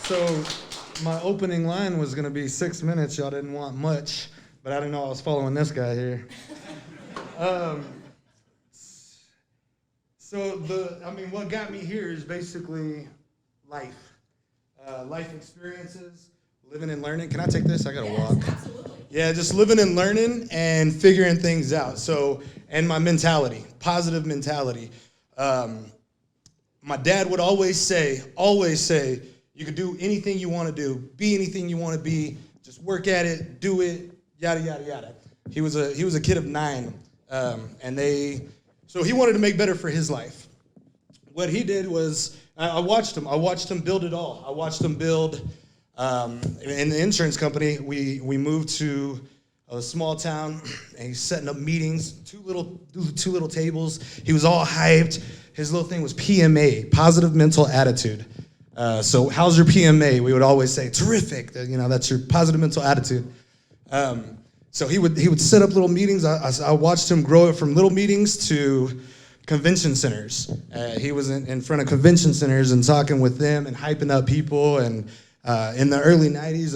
So my opening line was going to be 6 minutes. Y'all didn't want much, but I didn't know I was following this guy here. What got me here is basically life. Life experiences, living and learning. Can I take this? I got to walk. Absolutely. Yeah, just living and learning and figuring things out. So, and my mentality, positive mentality. My dad would always say, you can do anything you want to do, be anything you want to be, just work at it, do it, yada, yada, yada. He was a kid of 9, so he wanted to make better for his life. What he did was, I watched him build it all. I watched him build, in the insurance company, we moved to a small town, and he's setting up meetings, two little tables. He was all hyped. His little thing was PMA, positive mental attitude. So how's your PMA? We would always say, terrific. That's your positive mental attitude. So he would set up little meetings. I watched him grow it from little meetings to convention centers. He was in front of convention centers and talking with them and hyping up people. And in the early 90s,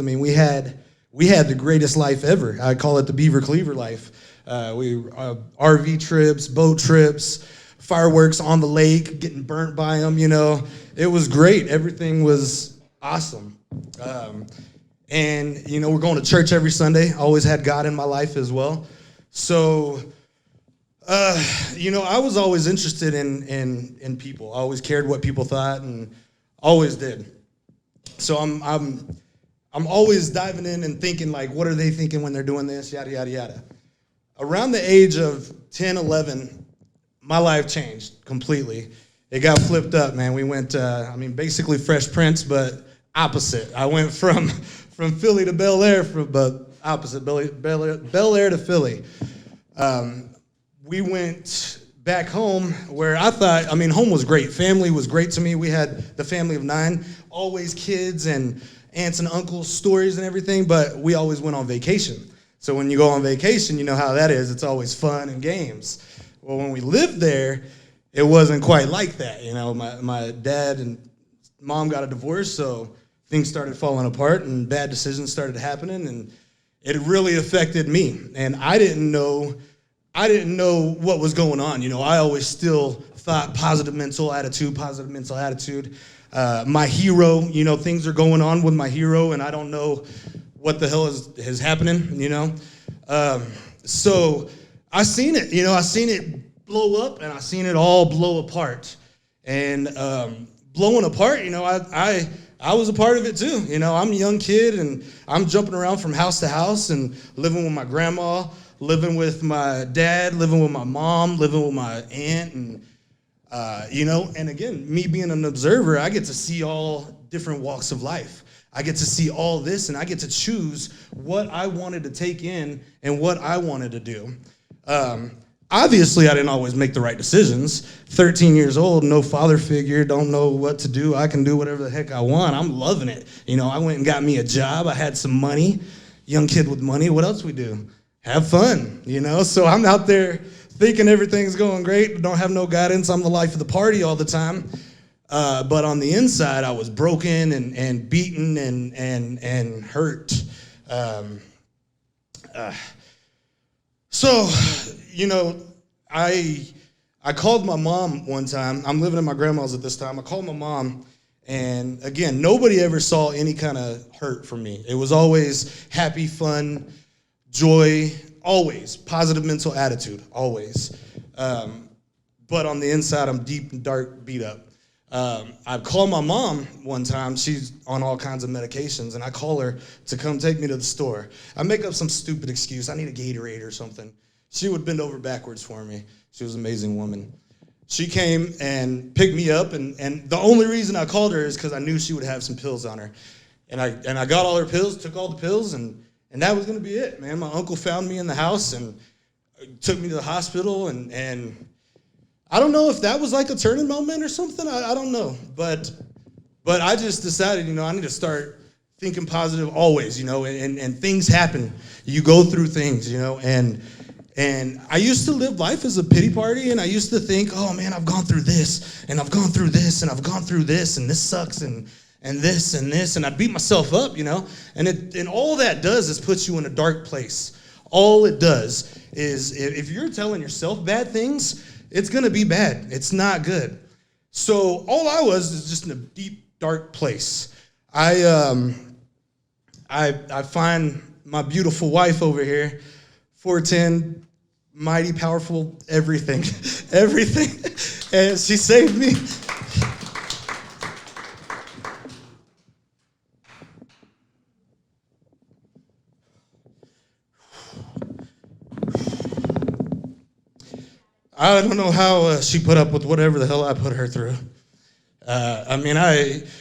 we had the greatest life ever. I call it the Beaver Cleaver life. RV trips, boat trips, fireworks on the lake, getting burnt by them, It was great. Everything was awesome. We're going to church every Sunday. Always had God in my life as well. So, I was always interested in people. I always cared what people thought and always did. So I'm always diving in and thinking, like, what are they thinking when they're doing this, yada, yada, yada. Around the age of 10, 11, my life changed completely. It got flipped up, man. We went, basically Fresh Prince, but opposite. I went from Philly to Bel Air, but opposite, Bel Air to Philly. We went back home where I thought, home was great. Family was great to me. We had the family of 9, always kids and aunts and uncles, stories and everything, but we always went on vacation. So when you go on vacation, you know how that is. It's always fun and games. Well, when we lived there, it wasn't quite like that. My dad and mom got a divorce, so things started falling apart and bad decisions started happening, and it really affected me. And I didn't know what was going on. I always still thought positive mental attitude. My hero, things are going on with my hero, and I don't know what the hell is happening, So I seen it, I seen it blow up, and I seen it all blow apart. And blowing apart, I was a part of it too. I'm a young kid, and I'm jumping around from house to house and living with my grandma, living with my dad, living with my mom, living with my aunt, and and again, me being an observer, I get to see all different walks of life. I get to see all this, and I get to choose what I wanted to take in and what I wanted to do. Obviously, I didn't always make the right decisions. 13 years old, no father figure, don't know what to do. I can do whatever the heck I want. I'm loving it. I went and got me a job. I had some money, young kid with money. What else we do? Have fun, So I'm out there thinking everything's going great, don't have no guidance. I'm the life of the party all the time. But on the inside, I was broken and beaten and hurt. So, I called my mom one time. I'm living at my grandma's at this time. I called my mom, and again, nobody ever saw any kind of hurt from me. It was always happy, fun, joy, always positive mental attitude, always. But on the inside, I'm deep and dark, beat up. I called my mom one time. She's on all kinds of medications, and I call her to come take me to the store. I make up some stupid excuse. I need a Gatorade or something. She would bend over backwards for me. She was an amazing woman. She came and picked me up, and the only reason I called her is because I knew she would have some pills on her. And I got all her pills, took all the pills, and that was going to be it, man. My uncle found me in the house and took me to the hospital, and I don't know if that was like a turning moment or something. I don't know. But I just decided, I need to start thinking positive always, and things happen. You go through things, and I used to live life as a pity party, and I used to think, oh man, I've gone through this, and I've gone through this, and I've gone through this, and this sucks, and and this and this, and I'd beat myself up, and all that does is puts you in a dark place. All it does is if you're telling yourself bad things, it's gonna be bad. It's not good. So all I was is just in a deep, dark place. I find my beautiful wife over here, 4'10", mighty, powerful, everything, everything, and she saved me. I don't know how she put up with whatever the hell I put her through.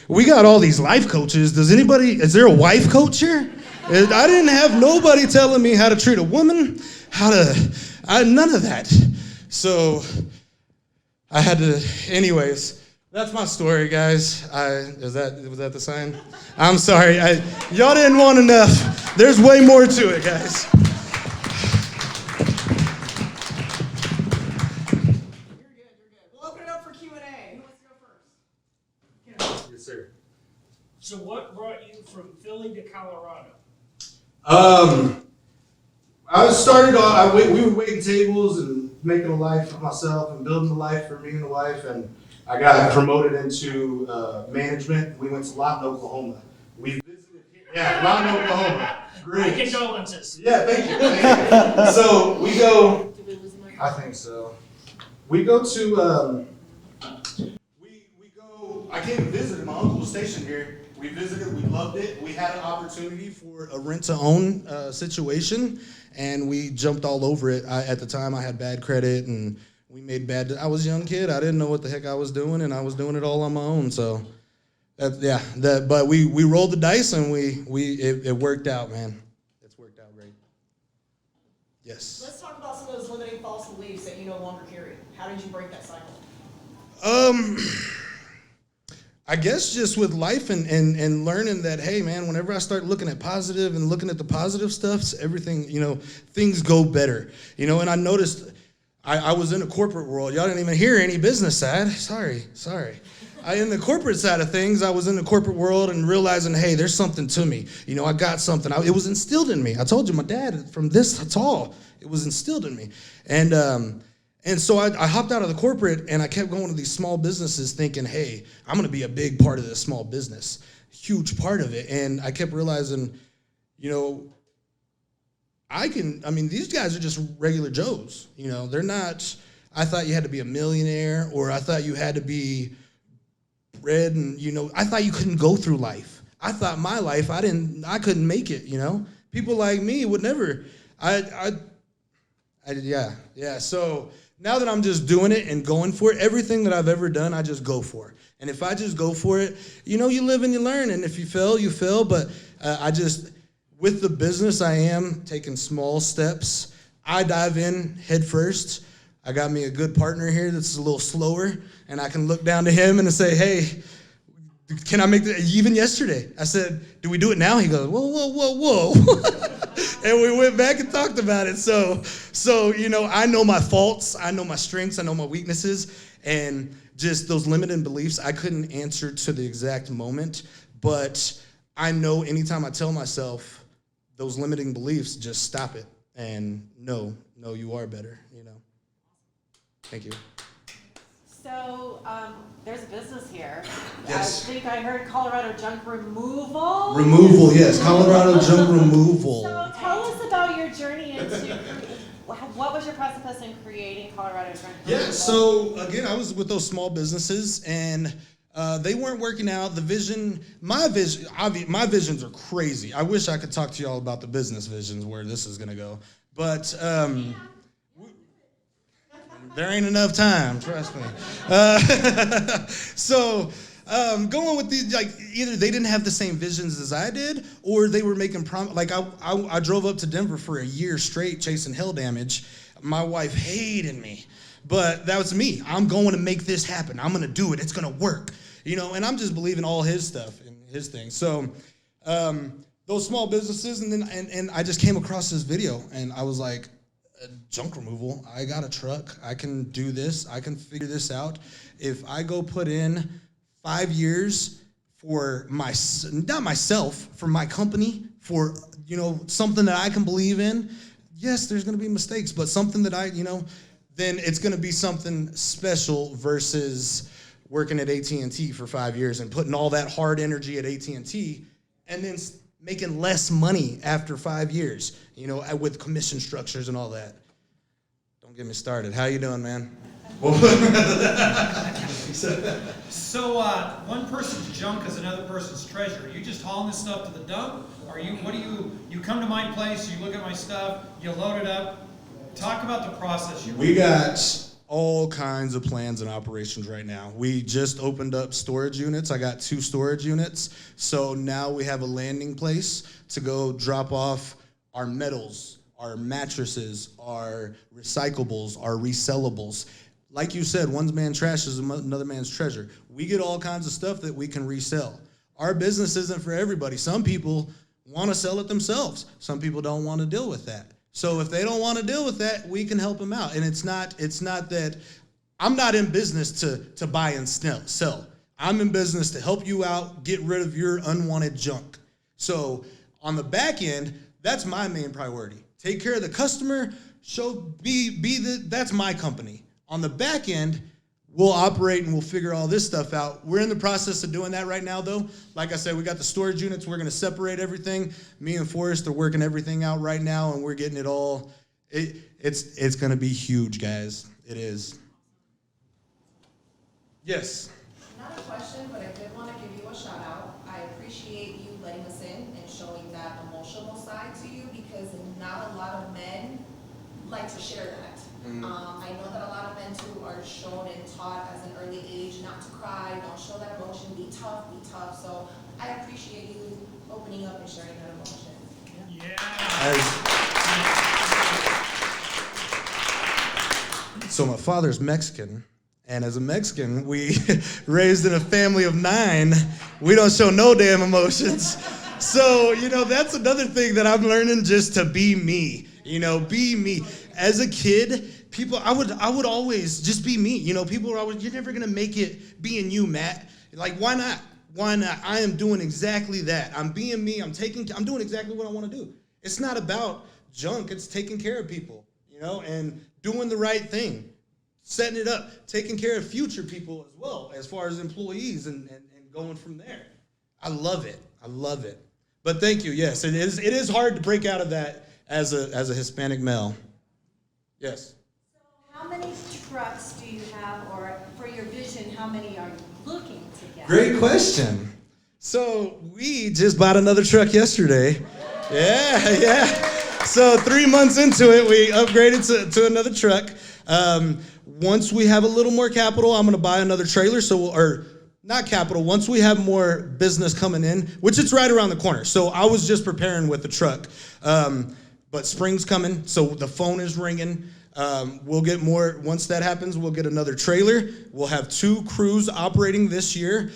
We got all these life coaches. Is there a wife coach here? I didn't have nobody telling me how to treat a woman, none of that. So I had to, anyways, that's my story, guys. Was that the sign? I'm sorry, y'all didn't want enough. There's way more to it, guys. So what brought you from Philly to Colorado? I started off, we were waiting tables and making a life for myself and building a life for me and the wife, and I got promoted into management. We went to Lawton, Oklahoma. We visited here. Yeah, Lawton, Oklahoma. Great. My condolences. Yeah, thank you. So we go, I think so. We go to, I came and visited. My uncle was stationed here. We visited, we loved it. We had an opportunity for a rent-to-own situation, and we jumped all over it. At the time, I had bad credit, and we made I was a young kid. I didn't know what the heck I was doing, and I was doing it all on my own. So, but we rolled the dice, and it worked out, man. It's worked out great. Yes. Let's talk about some of those limiting false beliefs that you no longer carry. How did you break that cycle? I guess just with life and learning that, hey, man, whenever I start looking at positive and looking at the positive stuff, everything, things go better. And I noticed I was in the corporate world. Y'all didn't even hear any business side. Sorry. In the corporate side of things, I was in the corporate world and realizing, hey, there's something to me. I got something. It was instilled in me. I told you, my dad, from this tall, it was instilled in me. And so I hopped out of the corporate, and I kept going to these small businesses thinking, hey, I'm going to be a big part of this small business, huge part of it. And I kept realizing, these guys are just regular Joes. They're not, I thought you had to be a millionaire, or I thought you had to be bred, and, I thought you couldn't go through life. I thought my life, I couldn't make it, People like me would never, so now that I'm just doing it and going for it, everything that I've ever done, I just go for. And if I just go for it, you live and you learn. And if you fail, you fail. But with the business, I am taking small steps. I dive in head first. I got me a good partner here that's a little slower. And I can look down to him and say, hey, can I make that? Even yesterday, I said, do we do it now? He goes, whoa. And we went back and talked about it. So I know my faults, I know my strengths, I know my weaknesses, and just those limiting beliefs, I couldn't answer to the exact moment, but I know anytime I tell myself those limiting beliefs, just stop it, and no, you are better, Thank you. So, there's a business here. Yes. I think I heard Colorado junk removal. Removal, yes. Colorado junk removal. So tell us about your journey into, what was your process in creating Colorado junk removal? Yeah, so again, I was with those small businesses, and they weren't working out. My visions are crazy. I wish I could talk to y'all about the business visions, where this is going to go. But there ain't enough time, trust me. Going with these, either they didn't have the same visions as I did, or they were making I drove up to Denver for a year straight chasing hail damage. My wife hated me, but that was me. I'm going to make this happen. I'm going to do it. It's going to work, and I'm just believing all his stuff and his things. So those small businesses, and I just came across this video, and I was like, junk removal. I got a truck. I can do this. I can figure this out. If I go put in 5 years, for not myself, for my company, for, something that I can believe in, yes, there's going to be mistakes, but something that then it's going to be something special versus working at AT&T for 5 years and putting all that hard energy at AT&T and then making less money after 5 years, with commission structures and all that. Don't get me started. How you doing, man? So one person's junk is another person's treasure. Are you just hauling this stuff to the dump? Or you come to my place, you look at my stuff, you load it up. Talk about the process. We got all kinds of plans and operations right now. We just opened up storage units. I got 2 storage units. So now we have a landing place to go drop off our metals, our mattresses, our recyclables, our resellables. Like you said, one man's trash is another man's treasure. We get all kinds of stuff that we can resell. Our business isn't for everybody. Some people want to sell it themselves. Some people don't want to deal with that. So if they don't want to deal with that, we can help them out. And it's not that I'm not in business to buy and sell. I'm in business to help you out, get rid of your unwanted junk. So on the back end, that's my main priority. Take care of the customer, that's my company. On the back end, we'll operate and we'll figure all this stuff out. We're in the process of doing that right now, though. Like I said, we got the storage units. We're going to separate everything. Me and Forrest are working everything out right now, and we're getting it all. It's going to be huge, guys. It is. Yes. Not a question, but I did want to give you a shout out. I appreciate you letting us in and showing that emotional side to you, because not a lot of men like to share that. I know that a lot of men too are shown and taught as an early age not to cry, don't show that emotion, be tough. So I appreciate you opening up and sharing that emotion. So my father's Mexican, and as a Mexican, we raised in a family of 9. We don't show no damn emotions. So, that's another thing that I'm learning, just to be me. Be me. As a kid, I would always just be me. People are always, you're never gonna make it being you, Matt. Like, why not? Why not? I am doing exactly that. I'm being me. I'm doing exactly what I want to do. It's not about junk. It's taking care of people, and doing the right thing, setting it up, taking care of future people as well, as far as employees and going from there. I love it. But thank you. Yes, it is hard to break out of that as a Hispanic male. Yes. So how many trucks do you have, or for your vision, how many are you looking to get? Great question. So we just bought another truck yesterday. Yeah. So 3 months into it, we upgraded to another truck. Once we have a little more capital, I'm going to buy another trailer. Not capital. Once we have more business coming in, which it's right around the corner. So I was just preparing with the truck. But spring's coming, so the phone is ringing. We'll get more. Once that happens, we'll get another trailer. We'll have 2 crews operating this year.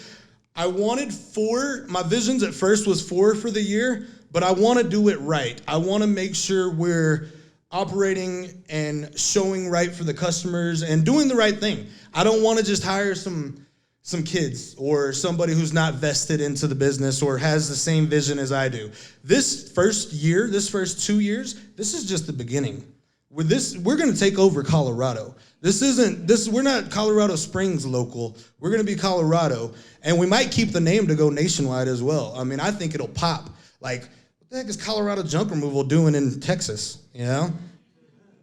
I wanted 4. My visions at first was 4 for the year, but I want to do it right. I want to make sure we're operating and showing right for the customers and doing the right thing. I don't want to just hire some kids or somebody who's not vested into the business or has the same vision as I do. This first 2 years, this is just the beginning. With this, we're going to take over Colorado. We're not Colorado Springs local. We're going to be Colorado, and we might keep the name to go nationwide as well. I mean, I think it'll pop. Like, what the heck is Colorado junk removal doing in Texas?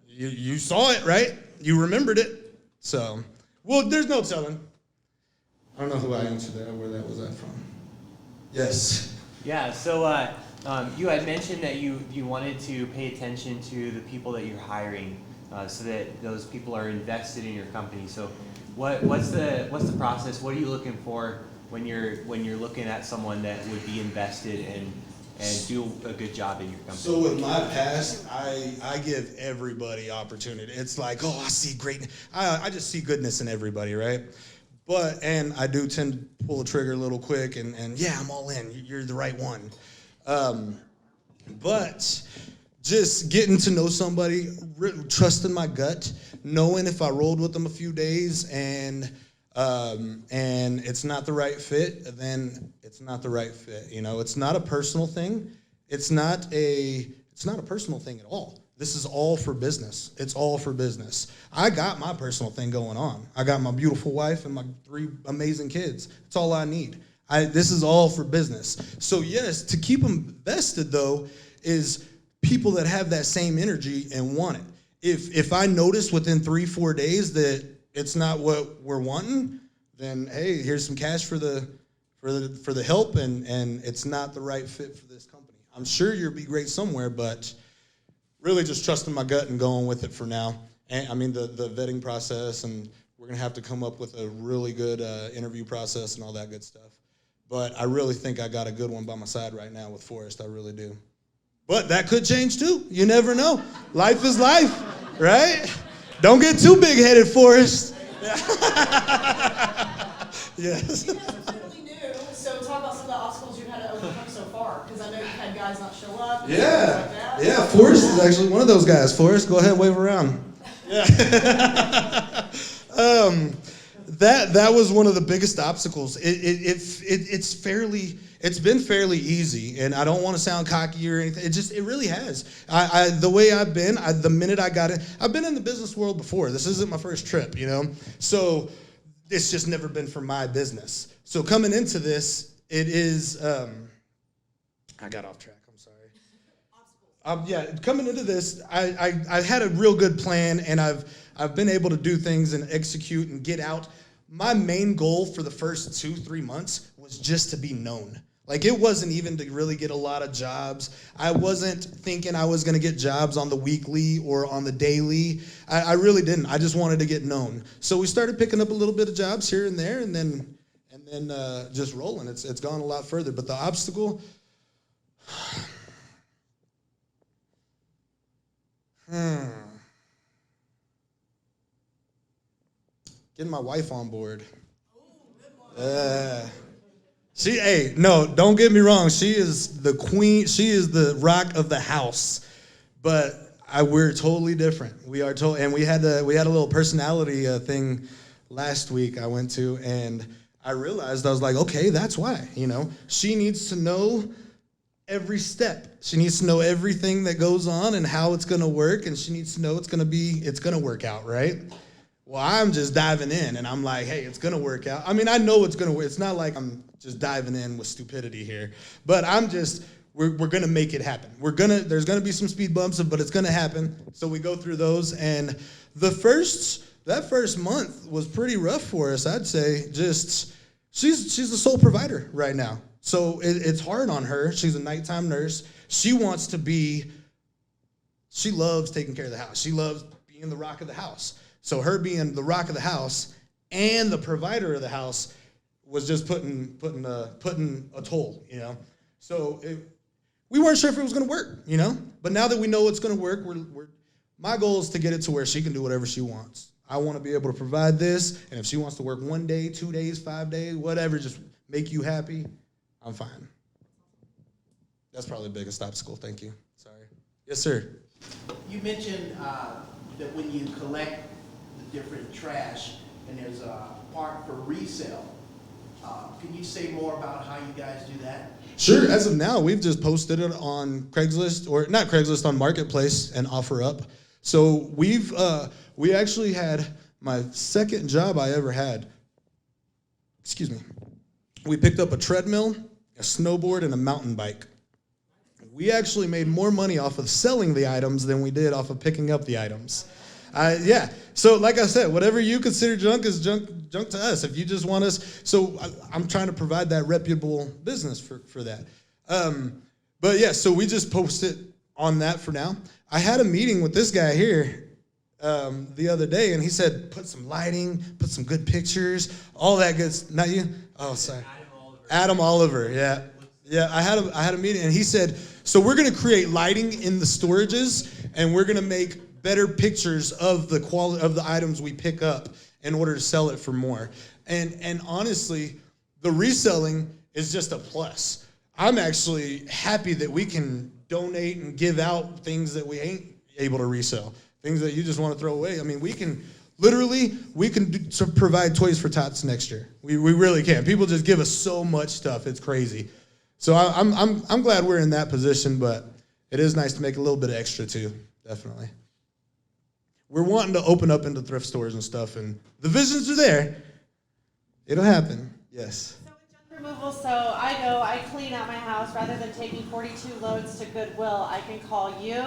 You saw it, right? You remembered it. So, there's no telling. I don't know who I answered that, where that was at from. Yes. Yeah, so you had mentioned that you wanted to pay attention to the people that you're hiring, so that those people are invested in your company. So what's the process? What are you looking for when you're looking at someone that would be invested and do a good job in your company? So with my past, I give everybody opportunity. It's like, I see great. I just see goodness in everybody, right? And I do tend to pull the trigger a little quick, and yeah, I'm all in. You're the right one. But just getting to know somebody, trusting my gut, knowing if I rolled with them a few days and and it's not the right fit, then it's not the right fit. You know, it's not a personal thing. It's not a personal thing at all. This is all for business. It's all for business. I got my personal thing going on. I got my beautiful wife and my 3 amazing kids. That's all I need. This is all for business. So yes, to keep them vested though, is people that have that same energy and want it. If I notice within 3-4 days that it's not what we're wanting, then hey, here's some cash for the help, and it's not the right fit for this company. I'm sure you'll be great somewhere, but really just trusting my gut and going with it for now. And I mean the vetting process, and we're gonna have to come up with a really good interview process and all that good stuff. But I really think I got a good one by my side right now with Forrest. I really do. But that could change too. You never know. Life is life, right? Don't get too big-headed, Forrest. Yes. You guys are totally new, so talk about some of the obstacles you've had to overcome so far, because I know you've had guys not show up. And things like that. Yeah, Forrest is actually one of those guys. Forrest, go ahead, wave around. Yeah. That was one of the biggest obstacles. It's been fairly easy, and I don't want to sound cocky or anything. It really has. The way I've been, the minute I got in, I've been in the business world before. This isn't my first trip, you know? So it's just never been for my business. So coming into this, it is, I got off track, I'm sorry. Yeah, coming into this, I had a real good plan, and I've been able to do things and execute and get out. My main goal for the first 2-3 months was just to be known. Like, it wasn't even to really get a lot of jobs. I wasn't thinking I was going to get jobs on the weekly or on the daily. I really didn't. I just wanted to get known. So we started picking up a little bit of jobs here and there, and then just rolling. It's gone a lot further. But the obstacle, getting my wife on board. No, don't get me wrong. She is the queen. She is the rock of the house. But we're totally different. We are and we had a little personality thing last week I went to, and I realized, I was like, okay, that's why. You know, she needs to know every step. She needs to know everything that goes on and how it's going to work, and she needs to know it's going to work out, right? Well, I'm just diving in, and I'm like, hey, it's going to work out. I mean, I know it's going to work. It's not like I'm just diving in with stupidity here, but we're going to make it happen. There's going to be some speed bumps, but it's going to happen. So we go through those, and that first month was pretty rough for us, I'd say. Just, she's the sole provider right now. So it's hard on her. She's a nighttime nurse. She loves taking care of the house. She loves being the rock of the house. So her being the rock of the house and the provider of the house was just putting a toll, you know. So we weren't sure if it was going to work, you know. But now that we know it's going to work, my goal is to get it to where she can do whatever she wants. I want to be able to provide this, and if she wants to work 1 day, 2 days, 5 days, whatever, just make you happy, I'm fine. That's probably the biggest obstacle. Thank you. Sorry. Yes, sir. You mentioned that when you collect the different trash and there's a part for resale, can you say more about how you guys do that? Sure. As of now, we've just posted it on Craigslist, or not Craigslist, on Marketplace and OfferUp. So we actually had my second job I ever had. Excuse me. We picked up a treadmill, a snowboard, and a mountain bike. We actually made more money off of selling the items than we did off of picking up the items. Yeah. So like I said, whatever you consider junk is junk to us. If you just want us, so I'm trying to provide that reputable business for that. But yeah, so we just posted on that for now. I had a meeting with this guy here the other day, and he said, put some lighting, put some good pictures, all that good. Not you? Oh, sorry. Adam Oliver. Yeah. Yeah, I had a meeting, and he said, so we're going to create lighting in the storages, and we're going to make better pictures of the quality of the items we pick up in order to sell it for more. And honestly, the reselling is just a plus. I'm actually happy that we can donate and give out things that we ain't able to resell, things that you just want to throw away. I mean, we can Literally, we can provide Toys for Tots next year. We really can. People just give us so much stuff. It's crazy. So I'm glad we're in that position, but it is nice to make a little bit of extra too, definitely. We're wanting to open up into thrift stores and stuff, and the visions are there. It'll happen, yes. So with junk removal, so I clean out my house rather than taking 42 loads to Goodwill. I can call you,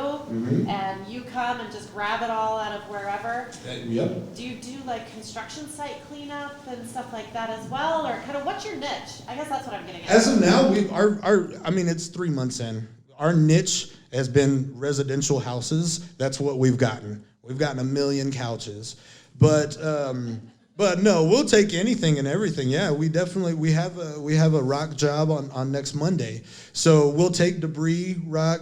and you come and just grab it all out of wherever. Yep. Do you do like construction site cleanup and stuff like that as well, or kind of what's your niche? I guess that's what I'm getting at. As of now, it's 3 months in. Our niche has been residential houses. That's what we've gotten. We've gotten 1 million couches, but no, we'll take anything and everything. Yeah, we have a rock job on next Monday, so we'll take debris, rock.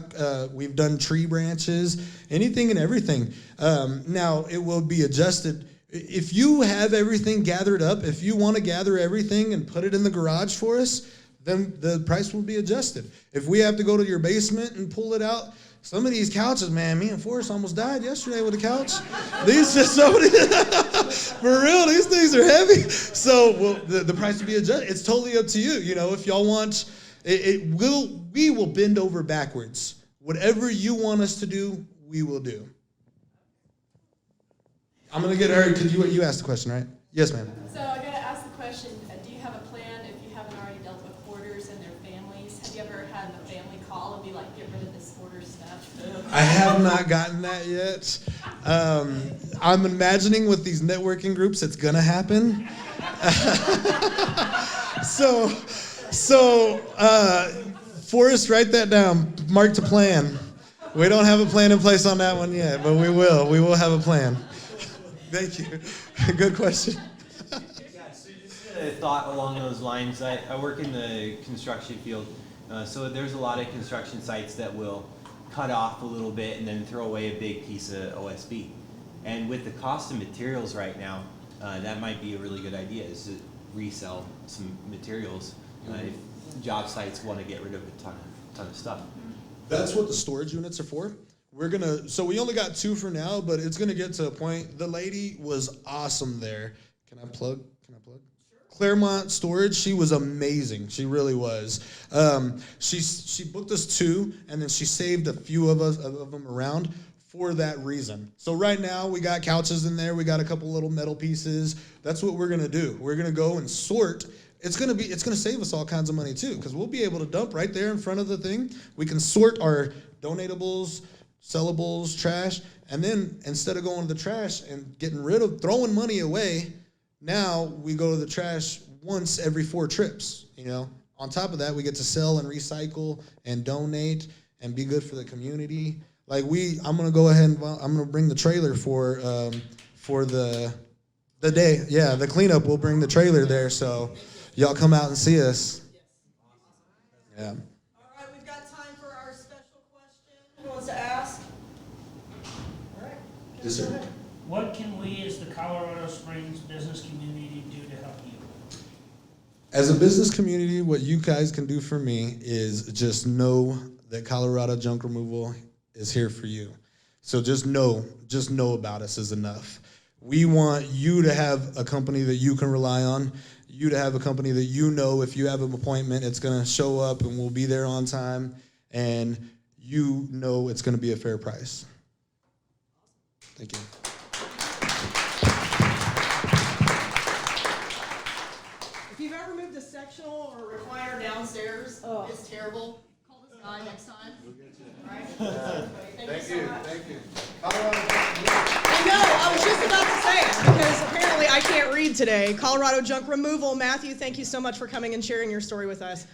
We've done tree branches, anything and everything. Now it will be adjusted. If you have everything gathered up, if you want to gather everything and put it in the garage for us, then the price will be adjusted. If we have to go to your basement and pull it out. Some of these couches, man, me and Forrest almost died yesterday with a couch. These just for real, these things are heavy. So the price will be adjusted. It's totally up to you. You know, if y'all want, we will bend over backwards. Whatever you want us to do, we will do. I'm gonna get her because you asked the question, right? Yes, ma'am. So I gotta ask the question, do you have a plan if you haven't already dealt with hoarders and their families? Have you ever had the family call and be like, get rid of this hoarder stuff? I have not gotten that yet. I'm imagining with these networking groups, it's gonna happen. So, Forrest, write that down. Mark to plan. We don't have a plan in place on that one yet, but we will. We will have a plan. Thank you. Good question. Yeah, so just a thought along those lines. I work in the construction field, so there's a lot of construction sites that will cut off a little bit and then throw away a big piece of OSB. And with the cost of materials right now, that might be a really good idea, is to resell some materials if job sites want to get rid of a ton of stuff. That's what the storage units are for. So we only got 2 for now, but it's gonna get to a point. The lady was awesome there. Can I plug? Claremont Storage, she was amazing. She really was. She booked us 2, and then she saved a few of them around for that reason. So right now we got couches in there. We got a couple little metal pieces. That's what we're gonna do. We're gonna go and sort. It's gonna save us all kinds of money too, because we'll be able to dump right there in front of the thing. We can sort our donatables, sellables, trash, and then instead of going to the trash and throwing money away. Now we go to the trash once every 4 trips, you know. On top of that, we get to sell and recycle and donate and be good for the community. Like I'm gonna go ahead and I'm gonna bring the trailer for the day. Yeah, the cleanup. We'll bring the trailer there, so y'all come out and see us. Yeah. All right, we've got time for our special question. Who wants to ask? All right. Yes, sir. What can we as the Colorado Springs business community do to help you? As a business community, what you guys can do for me is just know that Colorado Junk Removal is here for you. So just know about us is enough. We want you to have a company that you can rely on, you to have a company that you know if you have an appointment, it's gonna show up and we'll be there on time, and you know it's gonna be a fair price. Thank you. If you've ever moved a sectional or recliner downstairs, it's terrible. Call this guy next time. All right? Thank you so much. Thank you. I know, I was just about to say it, because apparently I can't read today. Colorado Junk Removal. Matthew, thank you so much for coming and sharing your story with us.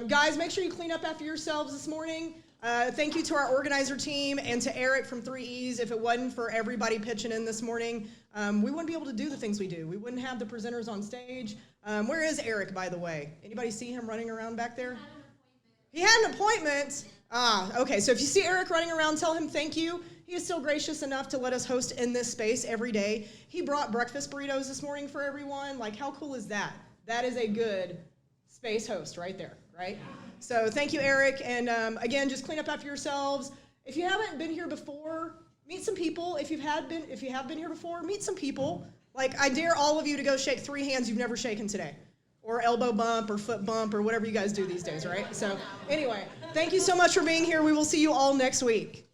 Guys, make sure you clean up after yourselves this morning. Thank you to our organizer team and to Eric from 3Es. If it wasn't for everybody pitching in this morning, we wouldn't be able to do the things we do. We wouldn't have the presenters on stage. Where is Eric, by the way? Anybody see him running around back there? He had an appointment. Okay, so if you see Eric running around, tell him thank you. He is still gracious enough to let us host in this space every day. He brought breakfast burritos this morning for everyone. Like, how cool is that? That is a good space host right there, right? So thank you, Eric. And again, just clean up after yourselves. If you haven't been here before, Meet some people. If you have been here before, meet some people. Like, I dare all of you to go shake 3 hands you've never shaken today. Or elbow bump or foot bump or whatever you guys do these days, right? So anyway, thank you so much for being here. We will see you all next week.